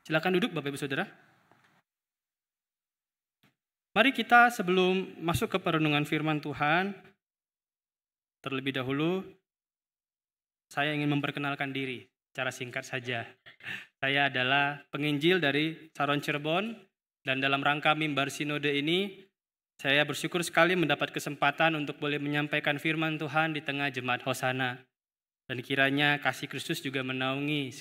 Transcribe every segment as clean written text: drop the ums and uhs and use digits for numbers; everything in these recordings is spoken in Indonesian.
Silakan duduk Bapak Ibu Saudara. Mari kita sebelum masuk ke perenungan firman Tuhan, terlebih dahulu saya ingin memperkenalkan diri secara singkat saja. Saya adalah penginjil dari Saron Cirebon dan dalam rangka mimbar sinode ini saya bersyukur sekali mendapat kesempatan untuk boleh menyampaikan firman Tuhan di tengah jemaat Hosana. Dan kiranya kasih Kristus juga menaungi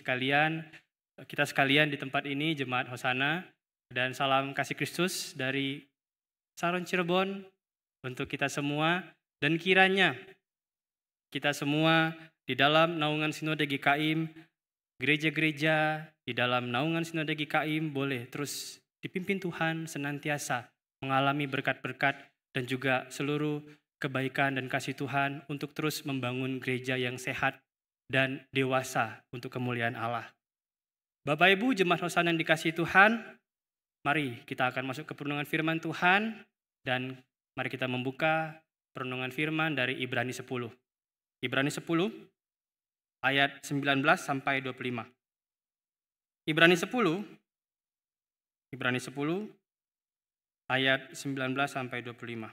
kita sekalian di tempat ini, jemaat Hosana. Dan salam kasih Kristus dari Saron Cirebon untuk kita semua. Dan kiranya kita semua di dalam naungan sinode GKIM, gereja-gereja di dalam naungan sinode GKIM boleh terus dipimpin Tuhan senantiasa mengalami berkat-berkat dan juga seluruh kebaikan dan kasih Tuhan untuk terus membangun gereja yang sehat dan dewasa untuk kemuliaan Allah. Bapak Ibu jemaat Hosana yang dikasihi Tuhan, mari kita akan masuk ke perenungan firman Tuhan dan mari kita membuka perenungan firman dari Ibrani 10. Ibrani 10 ayat 19 sampai 25. Ibrani 10 ayat 19 sampai 25.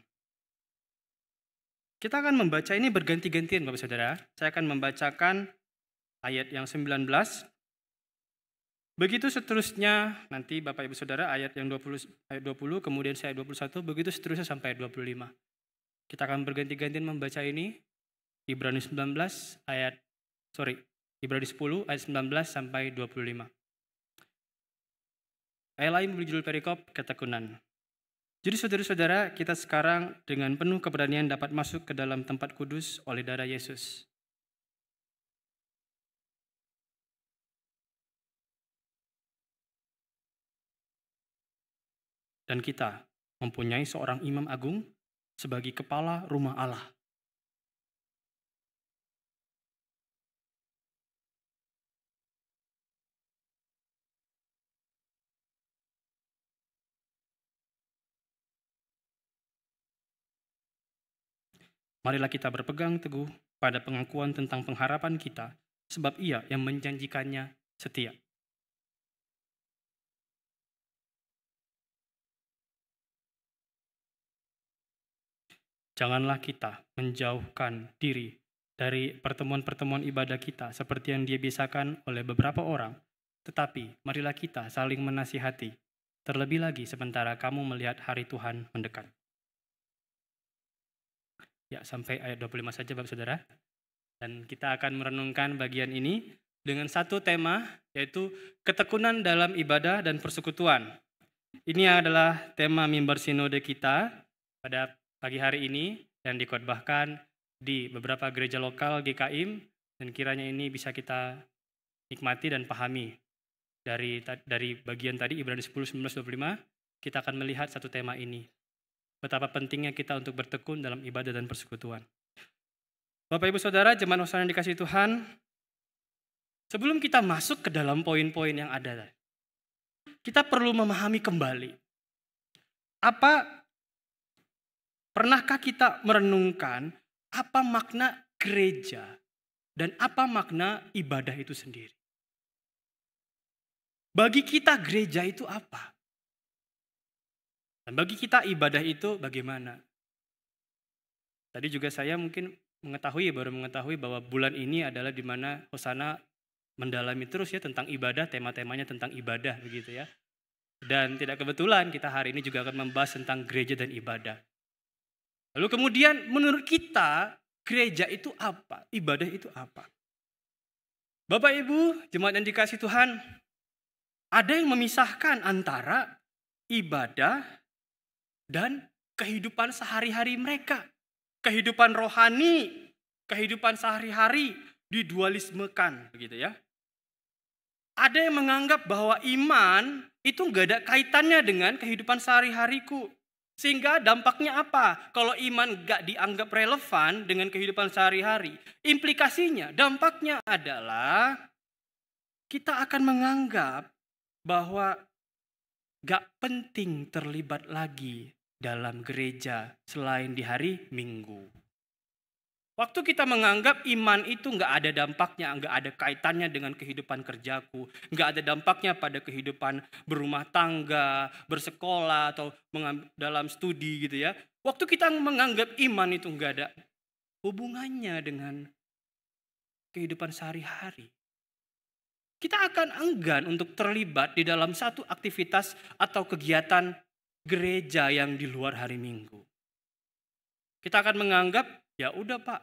Kita akan membaca ini berganti-gantian Bapak Saudara. Saya akan membacakan ayat yang 19. Begitu seterusnya nanti Bapak Ibu Saudara ayat yang 20, kemudian saya 21, begitu seterusnya sampai 25. Kita akan berganti-gantian membaca ini. Ibrani 10 ayat 19 sampai 25. Ayat lain berjudul perikop ketekunan. Jadi saudara-saudara, kita sekarang dengan penuh keberanian dapat masuk ke dalam tempat kudus oleh darah Yesus. Dan kita mempunyai seorang imam agung sebagai kepala rumah Allah. Marilah kita berpegang teguh pada pengakuan tentang pengharapan kita, sebab Ia yang menjanjikannya setia. Janganlah kita menjauhkan diri dari pertemuan-pertemuan ibadah kita seperti yang dibiasakan oleh beberapa orang, tetapi marilah kita saling menasihati, terlebih lagi sementara kamu melihat hari Tuhan mendekat. Ya, sampai ayat 25 saja Bapak Saudara. Dan kita akan merenungkan bagian ini dengan satu tema, yaitu ketekunan dalam ibadah dan persekutuan. Ini adalah tema mimbar sinode kita pada pagi hari ini dan dikhotbahkan di beberapa gereja lokal GKIM, dan kiranya ini bisa kita nikmati dan pahami. Dari bagian tadi Ibrani 10, 19, 25, kita akan melihat satu tema ini. Betapa pentingnya kita untuk bertekun dalam ibadah dan persekutuan. Bapak Ibu Saudara, jemaat Hosana yang dikasihi Tuhan, sebelum kita masuk ke dalam poin-poin yang ada, kita perlu memahami kembali. Pernahkah kita merenungkan apa makna gereja dan apa makna ibadah itu sendiri? Bagi kita gereja itu apa? Dan bagi kita ibadah itu bagaimana? Tadi juga saya baru mengetahui bahwa bulan ini adalah di mana Hosana mendalami terus ya tentang ibadah, tema-temanya tentang ibadah begitu ya. Dan tidak kebetulan kita hari ini juga akan membahas tentang gereja dan ibadah. Lalu kemudian menurut kita gereja itu apa? Ibadah itu apa? Bapak Ibu, jemaat yang dikasihi Tuhan, ada yang memisahkan antara ibadah dan kehidupan sehari-hari mereka. Kehidupan rohani, kehidupan sehari-hari didualismekan begitu ya. Ada yang menganggap bahwa iman itu nggak ada kaitannya dengan kehidupan sehari-hariku. Sehingga dampaknya apa? Kalau iman nggak dianggap relevan dengan kehidupan sehari-hari, implikasinya, dampaknya adalah kita akan menganggap bahwa nggak penting terlibat lagi dalam gereja selain di hari Minggu. Waktu kita menganggap iman itu nggak ada dampaknya, nggak ada kaitannya dengan kehidupan kerjaku, nggak ada dampaknya pada kehidupan berumah tangga, bersekolah, atau dalam studi gitu ya. Waktu kita menganggap iman itu nggak ada hubungannya dengan kehidupan sehari-hari, kita akan enggan untuk terlibat di dalam satu aktivitas atau kegiatan gereja yang di luar hari Minggu. Kita akan menganggap, ya udah Pak,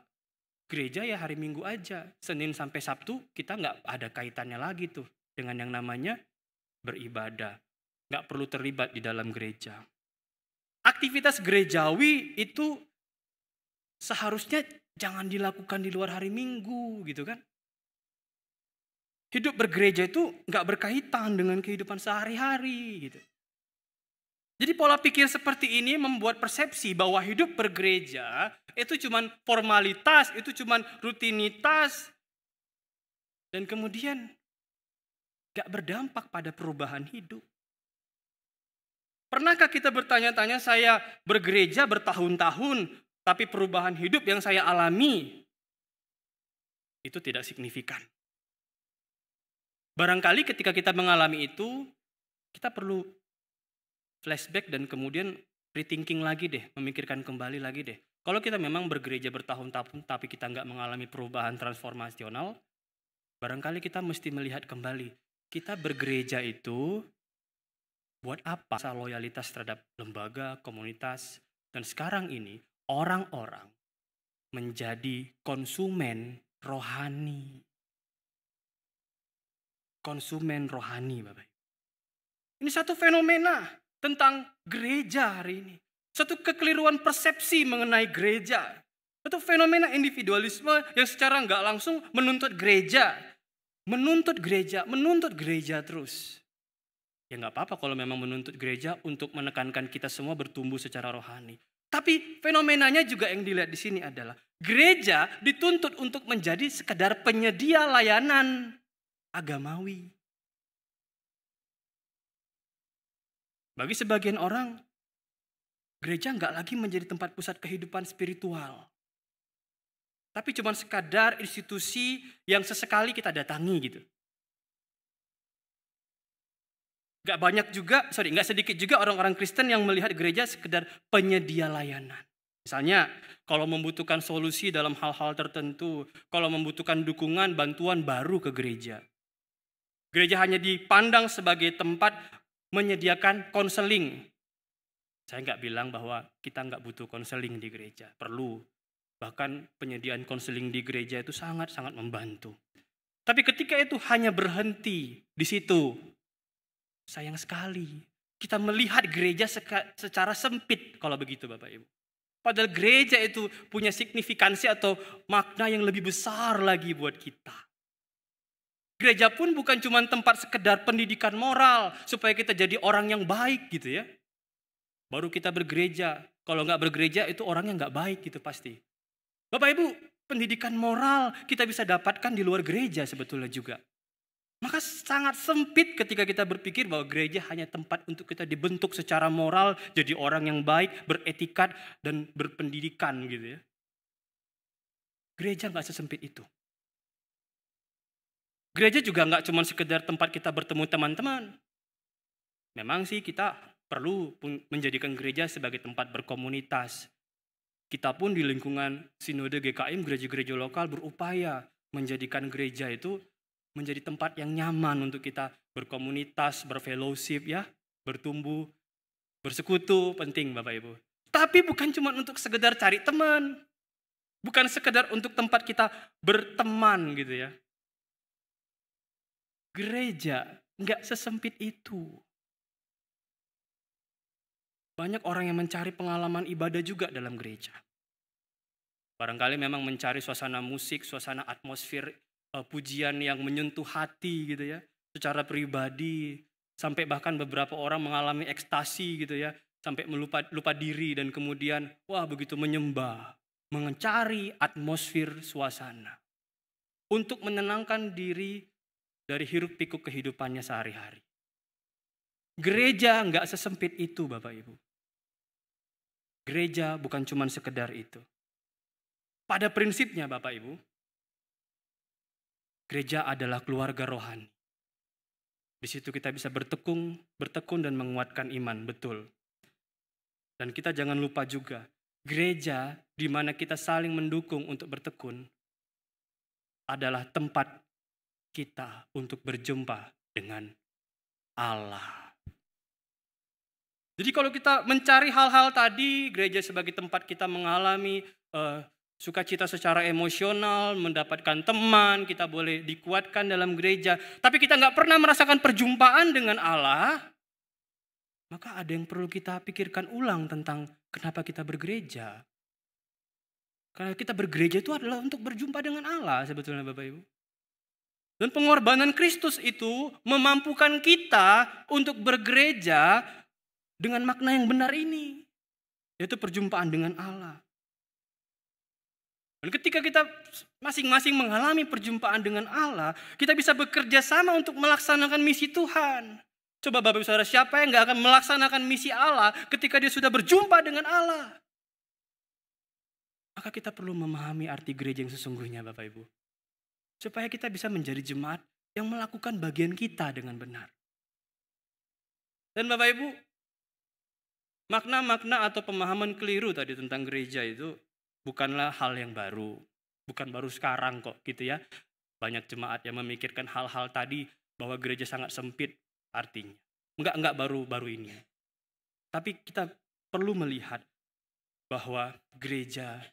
gereja ya hari Minggu aja. Senin sampai Sabtu kita nggak ada kaitannya lagi tuh dengan yang namanya beribadah. Nggak perlu terlibat di dalam gereja. Aktivitas gerejawi itu seharusnya jangan dilakukan di luar hari Minggu gitu kan. Hidup bergereja itu nggak berkaitan dengan kehidupan sehari-hari gitu. Jadi pola pikir seperti ini membuat persepsi bahwa hidup bergereja itu cuman formalitas, itu cuman rutinitas. Dan kemudian gak berdampak pada perubahan hidup. Pernahkah kita bertanya-tanya, saya bergereja bertahun-tahun, tapi perubahan hidup yang saya alami itu tidak signifikan. Barangkali ketika kita mengalami itu, kita perlu flashback dan kemudian rethinking lagi deh, memikirkan kembali lagi deh. Kalau kita memang bergereja bertahun-tahun tapi kita nggak mengalami perubahan transformasional, barangkali kita mesti melihat kembali. Kita bergereja itu buat apa? Loyalitas terhadap lembaga, komunitas. Dan sekarang ini orang-orang menjadi konsumen rohani. Konsumen rohani, Bapak. Ini satu fenomena tentang gereja hari ini. Satu kekeliruan persepsi mengenai gereja. Satu fenomena individualisme yang secara nggak langsung menuntut gereja. Menuntut gereja terus. Ya nggak apa-apa kalau memang menuntut gereja untuk menekankan kita semua bertumbuh secara rohani. Tapi fenomenanya juga yang dilihat di sini adalah gereja dituntut untuk menjadi sekedar penyedia layanan agamawi. Bagi sebagian orang, gereja nggak lagi menjadi tempat pusat kehidupan spiritual. Tapi cuma sekadar institusi yang sesekali kita datangi gitu. Nggak sedikit juga orang-orang Kristen yang melihat gereja sekedar penyedia layanan. Misalnya, kalau membutuhkan solusi dalam hal-hal tertentu, kalau membutuhkan dukungan, bantuan baru ke gereja. Gereja hanya dipandang sebagai tempat menyediakan konseling. Saya nggak bilang bahwa kita nggak butuh konseling di gereja, perlu. Bahkan penyediaan konseling di gereja itu sangat-sangat membantu. Tapi ketika itu hanya berhenti di situ, sayang sekali. Kita melihat gereja secara sempit kalau begitu Bapak Ibu. Padahal gereja itu punya signifikansi atau makna yang lebih besar lagi buat kita. Gereja pun bukan cuma tempat sekedar pendidikan moral supaya kita jadi orang yang baik gitu ya. Baru kita bergereja. Kalau nggak bergereja itu orang yang nggak baik gitu pasti. Bapak Ibu, pendidikan moral kita bisa dapatkan di luar gereja sebetulnya juga. Maka sangat sempit ketika kita berpikir bahwa gereja hanya tempat untuk kita dibentuk secara moral, jadi orang yang baik, beretikat, dan berpendidikan gitu ya. Gereja nggak sesempit itu. Gereja juga nggak cuma sekedar tempat kita bertemu teman-teman. Memang sih kita perlu menjadikan gereja sebagai tempat berkomunitas. Kita pun di lingkungan Sinode GKM, gereja-gereja lokal berupaya menjadikan gereja itu menjadi tempat yang nyaman untuk kita berkomunitas, berfellowship ya, bertumbuh, bersekutu, penting Bapak Ibu. Tapi bukan cuma untuk sekedar cari teman. Bukan sekedar untuk tempat kita berteman gitu ya. Gereja nggak sesempit itu. Banyak orang yang mencari pengalaman ibadah juga dalam gereja. Barangkali memang mencari suasana musik, suasana atmosfer pujian yang menyentuh hati gitu ya. Secara pribadi, sampai bahkan beberapa orang mengalami ekstasi gitu ya. Sampai lupa diri dan kemudian wah begitu menyembah. Mencari atmosfer suasana. Untuk menenangkan diri dari hiruk pikuk kehidupannya sehari-hari. Gereja nggak sesempit itu Bapak Ibu. Gereja bukan cuma sekedar itu. Pada prinsipnya Bapak Ibu, gereja adalah keluarga rohani. Di situ kita bisa bertekun dan menguatkan iman, betul. Dan kita jangan lupa juga, gereja di mana kita saling mendukung untuk bertekun adalah tempat kita untuk berjumpa dengan Allah. Jadi kalau kita mencari hal-hal tadi, gereja sebagai tempat kita mengalami sukacita secara emosional, mendapatkan teman, kita boleh dikuatkan dalam gereja. Tapi kita nggak pernah merasakan perjumpaan dengan Allah, maka ada yang perlu kita pikirkan ulang tentang kenapa kita bergereja. Karena kita bergereja itu adalah untuk berjumpa dengan Allah sebetulnya Bapak Ibu. Dan pengorbanan Kristus itu memampukan kita untuk bergereja dengan makna yang benar ini, yaitu perjumpaan dengan Allah. Dan ketika kita masing-masing mengalami perjumpaan dengan Allah, kita bisa bekerja sama untuk melaksanakan misi Tuhan. Coba Bapak Ibu Saudara, siapa yang gak akan melaksanakan misi Allah ketika dia sudah berjumpa dengan Allah? Maka kita perlu memahami arti gereja yang sesungguhnya Bapak Ibu. Supaya kita bisa menjadi jemaat yang melakukan bagian kita dengan benar. Dan Bapak Ibu, makna-makna atau pemahaman keliru tadi tentang gereja itu bukanlah hal yang baru. Bukan baru sekarang kok gitu ya. Banyak jemaat yang memikirkan hal-hal tadi bahwa gereja sangat sempit artinya. Enggak baru-baru ini. Tapi kita perlu melihat bahwa gereja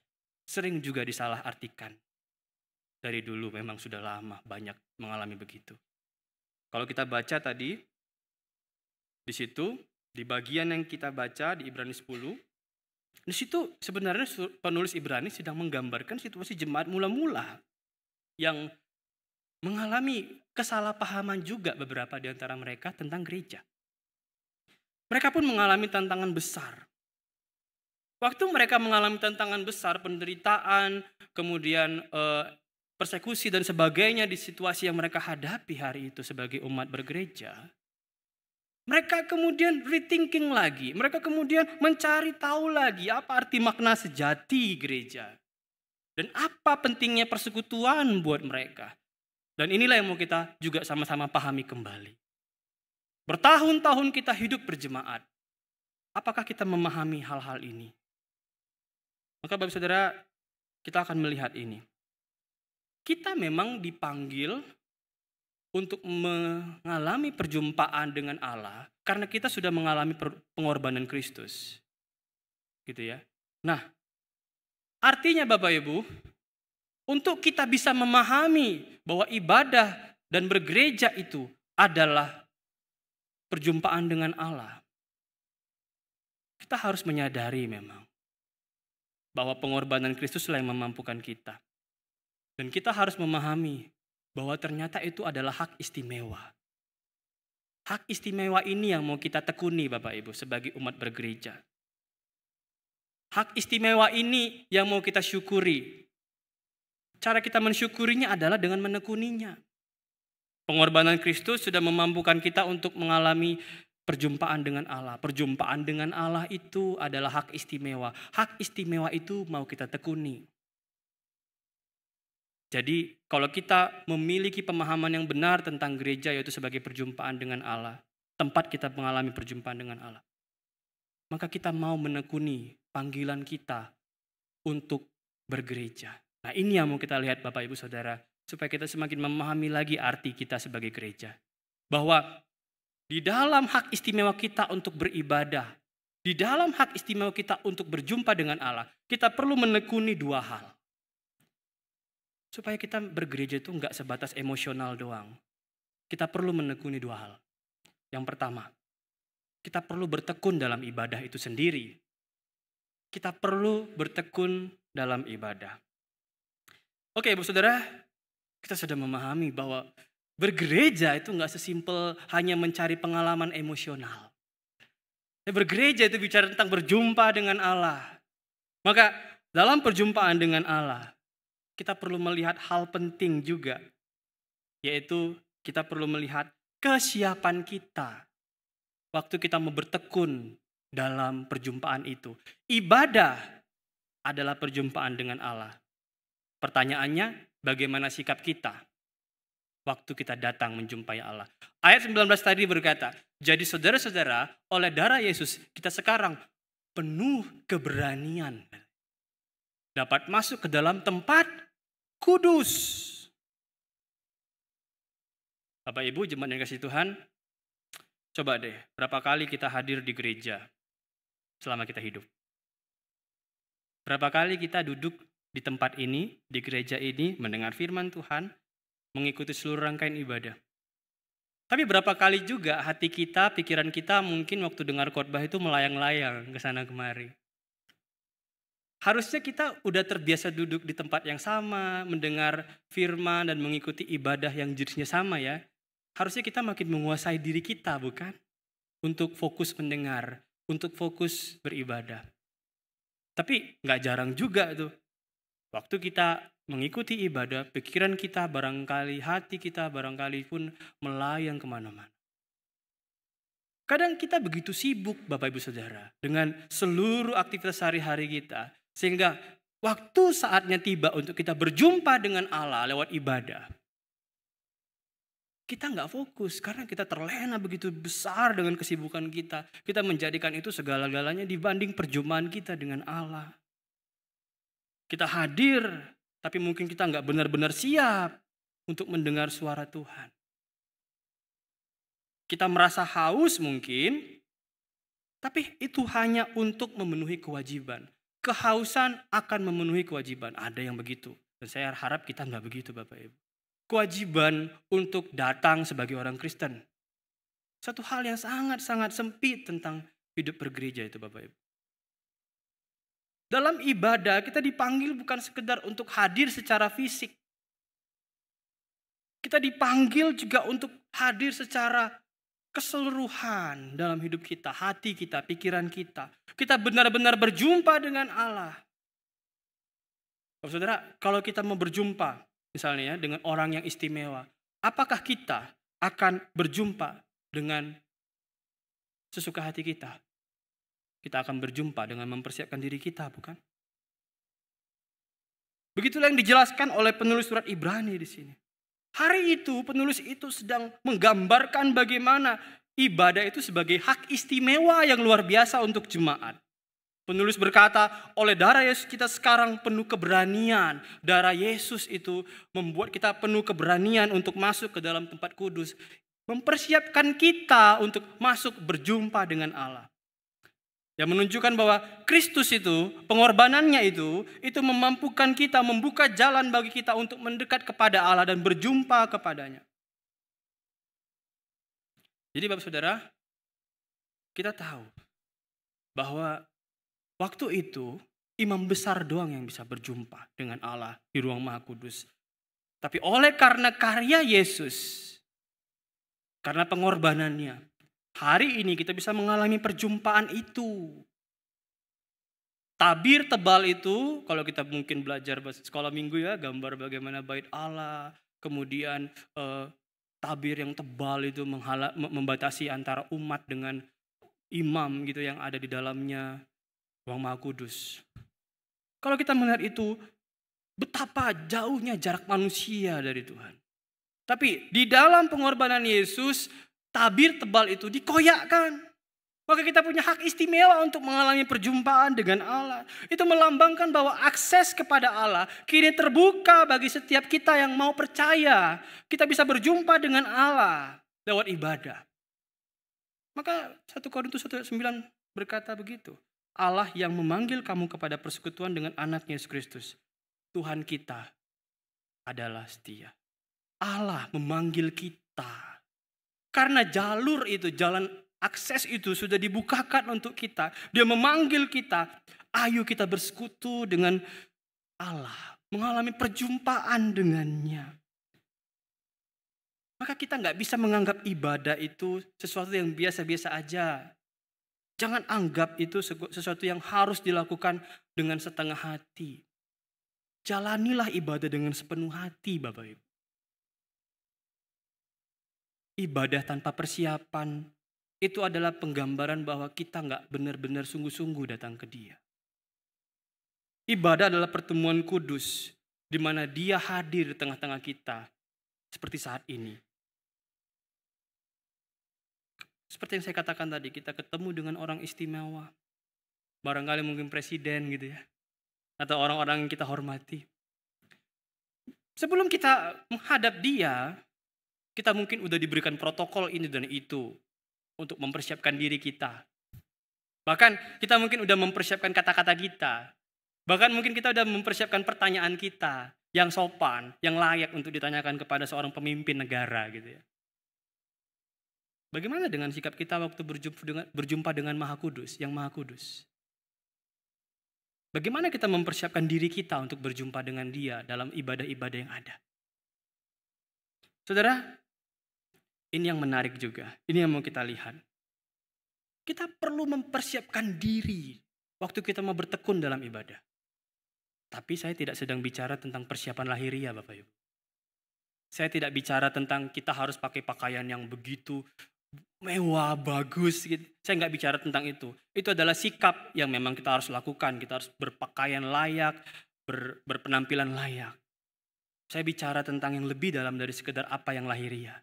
sering juga disalahartikan. Dari dulu memang sudah lama banyak mengalami begitu. Kalau kita baca tadi, di situ, di bagian yang kita baca di Ibrani 10, di situ sebenarnya penulis Ibrani sedang menggambarkan situasi jemaat mula-mula yang mengalami kesalahpahaman juga beberapa di antara mereka tentang gereja. Mereka pun mengalami tantangan besar. Waktu mereka mengalami tantangan besar, penderitaan, kemudian persekusi dan sebagainya di situasi yang mereka hadapi hari itu sebagai umat bergereja. Mereka kemudian rethinking lagi, mereka kemudian mencari tahu lagi apa arti makna sejati gereja. Dan apa pentingnya persekutuan buat mereka. Dan inilah yang mau kita juga sama-sama pahami kembali. Bertahun-tahun kita hidup berjemaat. Apakah kita memahami hal-hal ini? Maka Bapak Saudara, kita akan melihat ini. Kita memang dipanggil untuk mengalami perjumpaan dengan Allah karena kita sudah mengalami pengorbanan Kristus. Gitu ya. Nah, artinya Bapak Ibu, untuk kita bisa memahami bahwa ibadah dan bergereja itu adalah perjumpaan dengan Allah. Kita harus menyadari memang bahwa pengorbanan Kristus yang memampukan kita. Dan kita harus memahami bahwa ternyata itu adalah hak istimewa. Hak istimewa ini yang mau kita tekuni Bapak Ibu sebagai umat bergereja. Hak istimewa ini yang mau kita syukuri. Cara kita mensyukurinya adalah dengan menekuninya. Pengorbanan Kristus sudah memampukan kita untuk mengalami perjumpaan dengan Allah. Perjumpaan dengan Allah itu adalah hak istimewa. Hak istimewa itu mau kita tekuni. Jadi kalau kita memiliki pemahaman yang benar tentang gereja yaitu sebagai perjumpaan dengan Allah, tempat kita mengalami perjumpaan dengan Allah, maka kita mau menekuni panggilan kita untuk bergereja. Nah ini yang mau kita lihat Bapak Ibu Saudara, supaya kita semakin memahami lagi arti kita sebagai gereja. Bahwa di dalam hak istimewa kita untuk beribadah, di dalam hak istimewa kita untuk berjumpa dengan Allah, kita perlu menekuni dua hal. Supaya kita bergereja itu enggak sebatas emosional doang. Kita perlu menekuni dua hal. Yang pertama, kita perlu bertekun dalam ibadah itu sendiri. Kita perlu bertekun dalam ibadah. Oke, Ibu Saudara, kita sudah memahami bahwa bergereja itu enggak sesimpel hanya mencari pengalaman emosional. Bergereja itu bicara tentang berjumpa dengan Allah. Maka dalam perjumpaan dengan Allah, kita perlu melihat hal penting juga, yaitu kita perlu melihat kesiapan kita waktu kita mau bertekun dalam perjumpaan itu. Ibadah adalah perjumpaan dengan Allah. Pertanyaannya, bagaimana sikap kita waktu kita datang menjumpai Allah? Ayat 19 tadi berkata, jadi saudara-saudara, oleh darah Yesus kita sekarang penuh keberanian dapat masuk ke dalam tempat kudus. Bapak Ibu, jemaat yang kasih Tuhan, coba deh, berapa kali kita hadir di gereja selama kita hidup? Berapa kali kita duduk di tempat ini, di gereja ini, mendengar firman Tuhan, mengikuti seluruh rangkaian ibadah. Tapi berapa kali juga hati kita, pikiran kita mungkin waktu dengar khotbah itu melayang-layang ke sana kemari. Harusnya kita udah terbiasa duduk di tempat yang sama, mendengar firman dan mengikuti ibadah yang jenisnya sama ya. Harusnya kita makin menguasai diri kita, bukan? Untuk fokus mendengar, untuk fokus beribadah. Tapi gak jarang juga tuh. Waktu kita mengikuti ibadah, pikiran kita barangkali, hati kita barangkali pun melayang kemana-mana. Kadang kita begitu sibuk Bapak Ibu Saudara dengan seluruh aktivitas sehari-hari kita. Sehingga waktu saatnya tiba untuk kita berjumpa dengan Allah lewat ibadah. Kita nggak fokus karena kita terlena begitu besar dengan kesibukan kita. Kita menjadikan itu segala-galanya dibanding perjumpaan kita dengan Allah. Kita hadir, tapi mungkin kita nggak benar-benar siap untuk mendengar suara Tuhan. Kita merasa haus mungkin, tapi itu hanya untuk memenuhi kewajiban. Kehausan akan memenuhi kewajiban. Ada yang begitu. Dan saya harap kita nggak begitu Bapak Ibu. Kewajiban untuk datang sebagai orang Kristen. Satu hal yang sangat-sangat sempit tentang hidup bergereja itu Bapak Ibu. Dalam ibadah kita dipanggil bukan sekedar untuk hadir secara fisik. Kita dipanggil juga untuk hadir secara keseluruhan dalam hidup kita, hati kita, pikiran kita. Kita benar-benar berjumpa dengan Allah. Saudara, kalau kita mau berjumpa misalnya ya, dengan orang yang istimewa, apakah kita akan berjumpa dengan sesuka hati kita? Kita akan berjumpa dengan mempersiapkan diri kita, bukan? Begitulah yang dijelaskan oleh penulis surat Ibrani di sini. Hari itu penulis itu sedang menggambarkan bagaimana ibadah itu sebagai hak istimewa yang luar biasa untuk jemaat. Penulis berkata, oleh darah Yesus kita sekarang penuh keberanian. Darah Yesus itu membuat kita penuh keberanian untuk masuk ke dalam tempat kudus. Mempersiapkan kita untuk masuk berjumpa dengan Allah. Yang menunjukkan bahwa Kristus itu, pengorbanannya itu memampukan kita, membuka jalan bagi kita untuk mendekat kepada Allah dan berjumpa kepadanya. Jadi Bapak Saudara, kita tahu bahwa waktu itu imam besar doang yang bisa berjumpa dengan Allah di ruang Maha Kudus. Tapi oleh karena karya Yesus, karena pengorbanannya, hari ini kita bisa mengalami perjumpaan itu. Tabir tebal itu, kalau kita mungkin belajar sekolah minggu ya, gambar bagaimana bait Allah. Kemudian tabir yang tebal itu membatasi antara umat dengan imam gitu yang ada di dalamnya. Ruang Maha Kudus. Kalau kita melihat itu, betapa jauhnya jarak manusia dari Tuhan. Tapi di dalam pengorbanan Yesus, tabir tebal itu dikoyakkan. Maka kita punya hak istimewa untuk mengalami perjumpaan dengan Allah. Itu melambangkan bahwa akses kepada Allah kini terbuka bagi setiap kita yang mau percaya. Kita bisa berjumpa dengan Allah lewat ibadah. Maka 1 Korintus 1:9 berkata begitu. Allah yang memanggil kamu kepada persekutuan dengan anaknya Yesus Kristus. Tuhan kita adalah setia. Allah memanggil kita. Karena jalur itu, jalan akses itu sudah dibukakan untuk kita. Dia memanggil kita, ayo kita bersekutu dengan Allah. Mengalami perjumpaan dengannya. Maka kita nggak bisa menganggap ibadah itu sesuatu yang biasa-biasa aja. Jangan anggap itu sesuatu yang harus dilakukan dengan setengah hati. Jalanilah ibadah dengan sepenuh hati, Bapak Ibu. Ibadah tanpa persiapan itu adalah penggambaran bahwa kita nggak benar-benar sungguh-sungguh datang ke Dia. Ibadah adalah pertemuan kudus, di mana Dia hadir di tengah-tengah kita seperti saat ini. Seperti yang saya katakan tadi, kita ketemu dengan orang istimewa. Barangkali mungkin presiden gitu ya. Atau orang-orang yang kita hormati. Sebelum kita menghadap Dia, kita mungkin udah diberikan protokol ini dan itu untuk mempersiapkan diri kita. Bahkan kita mungkin udah mempersiapkan kata-kata kita. Bahkan mungkin kita udah mempersiapkan pertanyaan kita yang sopan, yang layak untuk ditanyakan kepada seorang pemimpin negara gitu ya. Bagaimana dengan sikap kita waktu berjumpa dengan Maha Kudus, yang Maha Kudus? Bagaimana kita mempersiapkan diri kita untuk berjumpa dengan Dia dalam ibadah-ibadah yang ada? Saudara, ini yang menarik juga. Ini yang mau kita lihat. Kita perlu mempersiapkan diri waktu kita mau bertekun dalam ibadah. Tapi saya tidak sedang bicara tentang persiapan lahiriah, Bapak Ibu. Saya tidak bicara tentang kita harus pakai pakaian yang begitu mewah, bagus. Gitu. Saya nggak bicara tentang itu. Itu adalah sikap yang memang kita harus lakukan. Kita harus berpakaian layak, berpenampilan layak. Saya bicara tentang yang lebih dalam dari sekedar apa yang lahiriah.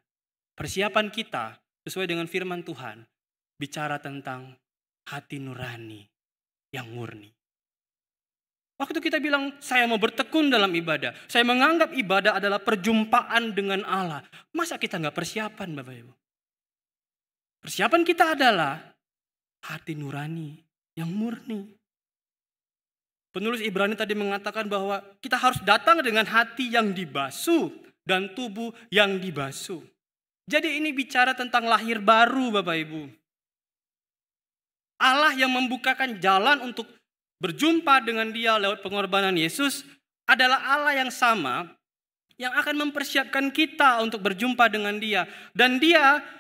Persiapan kita sesuai dengan firman Tuhan. Bicara tentang hati nurani yang murni. Waktu kita bilang saya mau bertekun dalam ibadah. Saya menganggap ibadah adalah perjumpaan dengan Allah. Masa kita nggak persiapan Bapak Ibu? Persiapan kita adalah hati nurani yang murni. Penulis Ibrani tadi mengatakan bahwa kita harus datang dengan hati yang dibasuh dan tubuh yang dibasuh. Jadi ini bicara tentang lahir baru Bapak Ibu. Allah yang membukakan jalan untuk berjumpa dengan Dia lewat pengorbanan Yesus adalah Allah yang sama yang akan mempersiapkan kita untuk berjumpa dengan Dia. Dan Dia